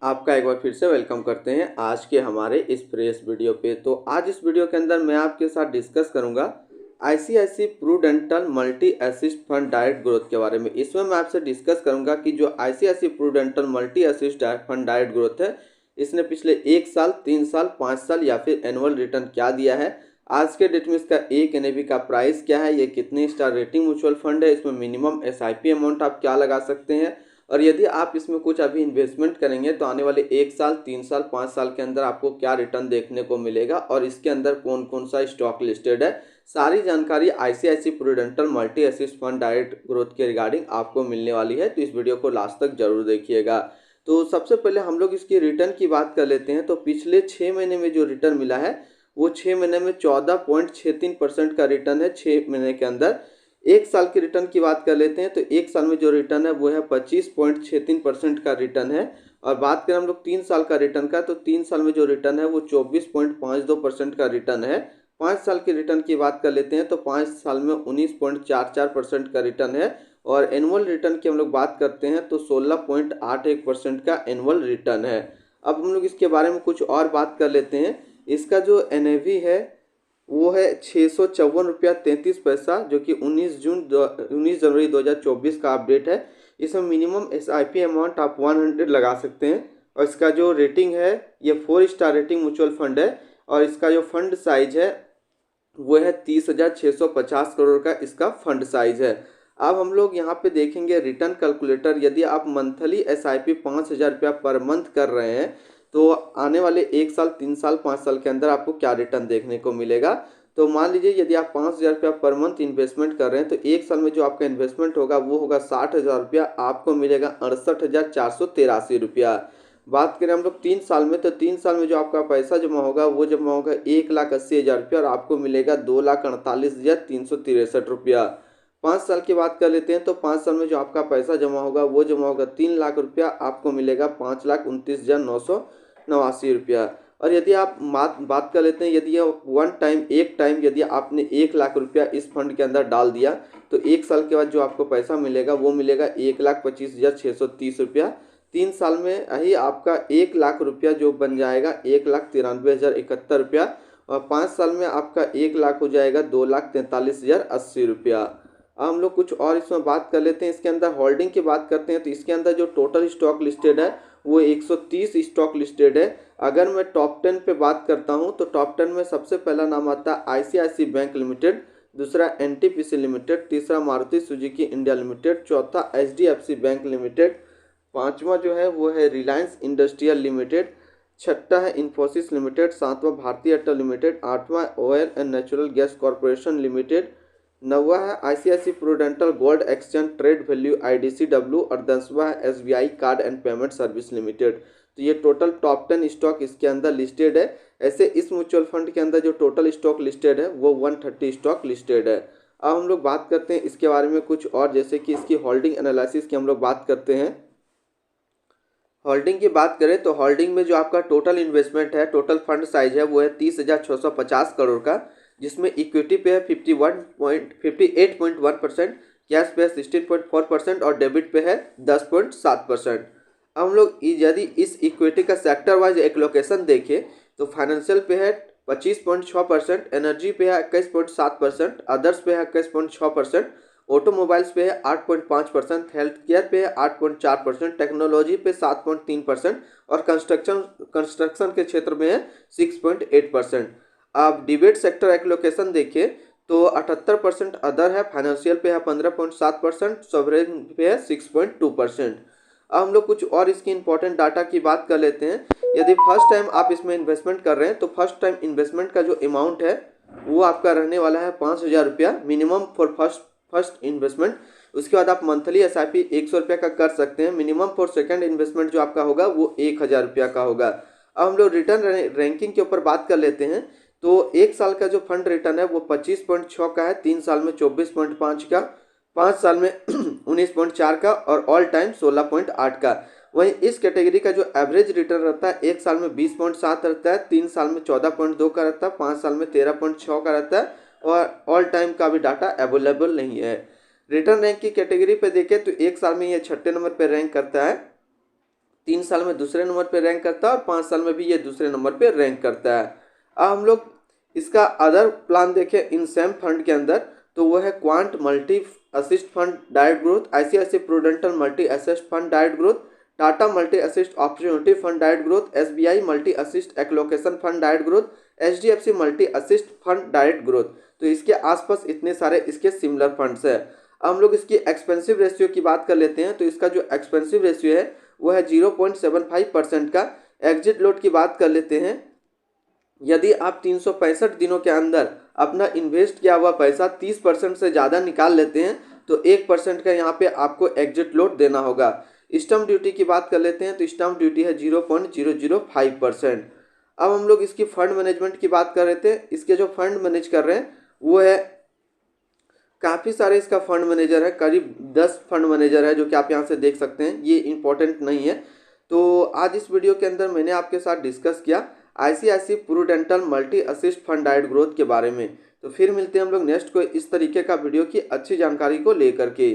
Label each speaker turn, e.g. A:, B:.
A: आपका एक बार फिर से वेलकम करते हैं आज के हमारे इस फ्रेश वीडियो पे। तो आज इस वीडियो के अंदर मैं आपके साथ डिस्कस करूंगा ICICI Prudential multi asset fund direct growth के बारे में। इसमें मैं आपसे डिस्कस करूंगा कि जो ICICI Prudential multi asset fund direct growth है, इसने पिछले 1 साल, 3 साल, 5 साल या फिर एनुअल रिटर्न क्या दिया है, आज के डेट में इसका एक एनएवी का प्राइस क्या है, ये कितने स्टार रेटिंग म्यूचुअल फंड है, इसमें मिनिमम एसआईपी अमाउंट आप क्या लगा सकते हैं, और यदि आप इसमें कुछ अभी इन्वेस्टमेंट करेंगे तो आने वाले 1 साल, 3 साल, 5 साल के अंदर आपको क्या रिटर्न देखने को मिलेगा और इसके अंदर कौन कौन सा स्टॉक लिस्टेड है, सारी जानकारी ICICI Prudential multi asset fund direct growth के रिगार्डिंग आपको मिलने वाली है। तो इस वीडियो को लास्ट तक जरूर देखिएगा। तो सबसे पहले हम लोग इसकी रिटर्न की बात कर लेते हैं। तो पिछले 6 महीने में जो रिटर्न मिला है वो 6 महीने में 14.63% का रिटर्न है 6 महीने के अंदर। 1 साल की रिटर्न की बात कर लेते हैं तो 1 साल में जो रिटर्न है वो है 25.63% का रिटर्न है। और बात करें हम लोग 3 साल का रिटर्न का, तो 3 साल में जो रिटर्न है वो 24.52% का रिटर्न है। 5 साल की रिटर्न की बात कर लेते हैं तो 5 साल में 19.44% का रिटर्न है। और एनुअल रिटर्न की हम लोग बात करते हैं तो 16.81% का एनुअल रिटर्न है। अब हम लोग इसके बारे में कुछ और बात कर लेते हैं। इसका जो एनएवी है वो है 654 रुपया 33 पैसा, जो कि 19 जनवरी 2024 का अपडेट है। इसमें मिनिमम एसआईपी अमाउंट आप 100 लगा सकते हैं। और इसका जो रेटिंग है ये 4 स्टार रेटिंग म्यूचुअल फंड है। और इसका जो फंड साइज है वो है 30,650 करोड़ का इसका फंड साइज है। अब हम लोग यहाँ पे देखेंगे रिटर्न कैलकुलेटर। यदि आप मंथली एसआईपी 5,000 रुपया पर मंथ कर रहे हैं तो आने वाले 1 साल, 3 साल, 5 साल के अंदर आपको क्या रिटर्न देखने को मिलेगा। तो मान लीजिए यदि आप 5,000 रुपया पर मंथ इन्वेस्टमेंट कर रहे हैं तो 1 साल में जो आपका इन्वेस्टमेंट होगा वो होगा 60,000 रुपया, आपको मिलेगा 68,483 रुपया। बात करें हम लोग 3 साल में, तो 3 साल में जो आपका पैसा जमा होगा वो जमा होगा 1,80,000 रुपया और आपको मिलेगा 2,48,363 रुपया। 5 साल की बात कर लेते हैं तो 5 साल में जो आपका पैसा जमा होगा वो जमा होगा 3 लाख रुपया, आपको मिलेगा 5,29,989 रुपया। और यदि आप बात कर लेते हैं, यदि ये एक टाइम यदि आपने 1 लाख रुपया इस फंड के अंदर डाल दिया तो 1 साल के बाद जो आपको पैसा मिलेगा वो मिलेगा 1,25,630 रुपया। 3 साल में ही आपका 1 लाख रुपया जो बन जाएगा 1,93,071 रुपया। और 5 साल में आपका 1 लाख हो जाएगा 2,43,080 रुपया। अब हम लोग कुछ और इसमें बात कर लेते हैं। इसके अंदर होल्डिंग की बात करते हैं तो इसके अंदर जो टोटल स्टॉक लिस्टेड है वो 130 स्टॉक लिस्टेड है। अगर मैं टॉप 10 पे बात करता हूं तो टॉप 10 में सबसे पहला नाम आता है आईसीआईसी बैंक लिमिटेड, दूसरा एनटीपीसी लिमिटेड, तीसरा मारुति सुजुकी इंडिया लिमिटेड, चौथा एचडीएफसी बैंक लिमिटेड, पांचवा जो है वो है रिलायंस इंडस्ट्रियल लिमिटेड, छठा है इन्फोसिस लिमिटेड, सातवां भारतीय एयरटेल लिमिटेड, आठवां Oil and Natural Gas Corporation Limited, नौवा है ICICI Prudential gold exchange trade value IDCW और 10वां है SBI card and payment service limited. तो ये टोटल टॉप 10 स्टॉक इसके अंदर लिस्टेड है। ऐसे इस म्यूचुअल फंड के अंदर जो टोटल स्टॉक लिस्टेड है वो 130 स्टॉक लिस्टेड है। अब हम लोग बात करते हैं इसके बारे में कुछ और, जैसे कि इसकी होल्डिंग एनालिसिस की हम लोग बात करते हैं। होल्डिंग की बात करें तो होल्डिंग में जो आपका टोटल इन्वेस्टमेंट है, टोटल फंड साइज है वो है 30,650 करोड़ का, जिसमें इक्विटी पे है 58.1%, कैश पे है 16.4% और डेबिट पे है 10.7%। अब हम लोग यदि इस इक्विटी का सेक्टर वाइज एक लोकेशन देखें तो फाइनेंशियल पे है 25.6%, एनर्जी पे है 21.7%, अदर्स पे है 21.6%, ऑटोमोबाइल्स पे है 8.5%, हेल्थ केयर पे है 8.4%, टेक्नोलॉजी पे 7.3% और कंस्ट्रक्शन के क्षेत्र में है 6.8%। आप डिबेट सेक्टर एलोकेशन देखिए तो 78% अदर है, फाइनेंशियल पे है 15.7%, सॉवरेन पे है 6.2%। अब हम लोग कुछ और इसकी इंपॉर्टेंट डाटा की बात कर लेते हैं। यदि फर्स्ट टाइम आप इसमें इन्वेस्टमेंट कर रहे हैं तो फर्स्ट टाइम इन्वेस्टमेंट का जो अमाउंट है वो आपका रहने वाला है 5,000 रुपया मिनिमम फॉर फर्स्ट इन्वेस्टमेंट। उसके बाद आप मंथली एसआईपी 100 रुपया का कर सकते हैं। मिनिमम फॉर सेकंड इन्वेस्टमेंट जो आपका होगा वो 1,000 रुपया का होगा। अब हम लोग रिटर्न रैंकिंग के ऊपर बात कर लेते हैं। तो 1 साल का जो फंड रिटर्न है वो 25.6 का है, 3 साल में 24.5 का, 5 साल में 19.4 का और ऑल टाइम 16.8 का। वहीं इस कैटेगरी का जो एवरेज रिटर्न रहता है 1 साल में 20.7 रहता है, 3 साल में 14.2 का रहता है, 5 साल में 13.6 का रहता है और ऑल टाइम का भी डाटा अवेलेबल नहीं है। रिटर्न रैंक की कैटेगरी पे देखें तो 1 साल में ये 6ठे नंबर पे रैंक करता है, 3 साल में दूसरे नंबर पे रैंक करता है और 5 साल में भी ये दूसरे नंबर पे रैंक करता है। अब हम लोग इसका अदर प्लान देखें इन सेम फंड के अंदर, तो वो है Quant multi asset fund direct growth, ICICI Prudential multi asset fund direct growth, Tata multi asset opportunity fund direct growth, SBI multi asset allocation fund direct growth, HDFC multi asset fund direct growth. तो इसके आसपास इतने सारे इसके similar funds है। हम लोग इसकी एक्सपेंसिव रेशियो की बात कर लेते हैं, तो इसका जो एक्सपेंसिव रेशियो है वो है 0.75% का। एग्जिट लोड की बात कर लेते हैं, यदि आप 365 दिनों के अंदर अपना इन्वेस्ट किया हुआ पैसा 30% से ज़्यादा निकाल लेते हैं तो 1% का यहाँ पे आपको एग्जिट लोड देना होगा। स्टम्प ड्यूटी की बात कर लेते हैं, तो स्टम्प ड्यूटी है 0.005%। अब हम लोग इसकी फंड मैनेजमेंट की बात कर रहे थे। इसके जो फंड मैनेज कर रहे हैं वो है काफ़ी सारे इसका फंड मैनेजर है, करीब 10 फंड मैनेजर है जो कि आप यहाँ से देख सकते हैं। ये इंपॉर्टेंट नहीं है। तो आज इस वीडियो के अंदर मैंने आपके साथ डिस्कस किया ICICI Prudential multi asset fund direct growth के बारे में। तो फिर मिलते हैं हम लोग नेक्स्ट कोई इस तरीके का वीडियो की अच्छी जानकारी को लेकर के।